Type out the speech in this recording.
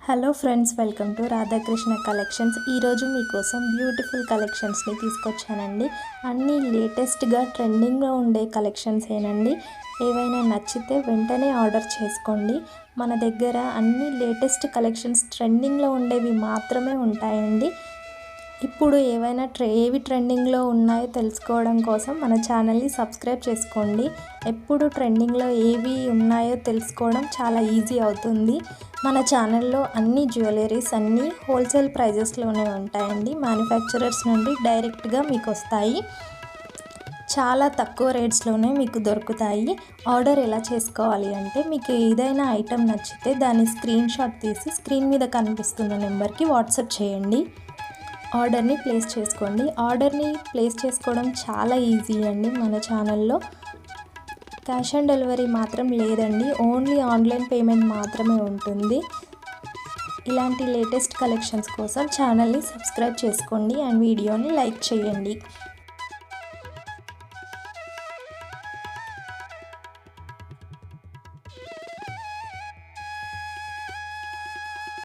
Hello friends, welcome to Radhakrishna collections. ఈరోజు మీకోసం beautiful కలెక్షన్స్ని తీసుకొచ్చానండి. అన్నీ లేటెస్ట్గా ట్రెండింగ్లో ఉండే కలెక్షన్స్ ఏనండి. ఏవైనా నచ్చితే వెంటనే ఆర్డర్ చేసుకోండి. మన దగ్గర అన్ని లేటెస్ట్ కలెక్షన్స్ ట్రెండింగ్లో ఉండేవి మాత్రమే ఉంటాయండి. ఇప్పుడు ఏవి ట్రెండింగ్లో ఉన్నాయో తెలుసుకోవడం కోసం మన ఛానల్ని సబ్స్క్రైబ్ చేసుకోండి. ఎప్పుడు ట్రెండింగ్లో ఏవి ఉన్నాయో తెలుసుకోవడం చాలా ఈజీ అవుతుంది. మన ఛానల్లో అన్ని జ్యువెలరీస్ అన్నీ హోల్సేల్ ప్రైజెస్లోనే ఉంటాయండి. మ్యానుఫ్యాక్చరర్స్ నుండి డైరెక్ట్గా మీకు వస్తాయి. చాలా తక్కువ రేట్స్లోనే మీకు దొరుకుతాయి. ఆర్డర్ ఎలా చేసుకోవాలి అంటే, మీకు ఏదైనా ఐటెం నచ్చితే దాన్ని స్క్రీన్ షాట్ తీసి స్క్రీన్ మీద కనిపిస్తున్న నెంబర్కి వాట్సాప్ చేయండి. ఆర్డర్ని ప్లేస్ చేసుకోండి. ఆర్డర్ని ప్లేస్ చేసుకోవడం చాలా ఈజీ అండి. మన ఛానల్లో క్యాష్ ఆన్ డెలివరీ మాత్రం లేదండి. ఓన్లీ ఆన్లైన్ పేమెంట్ మాత్రమే ఉంటుంది. ఇలాంటి లేటెస్ట్ కలెక్షన్స్ కోసం ఛానల్ని సబ్స్క్రైబ్ చేసుకోండి అండ్ వీడియోని లైక్ చేయండి.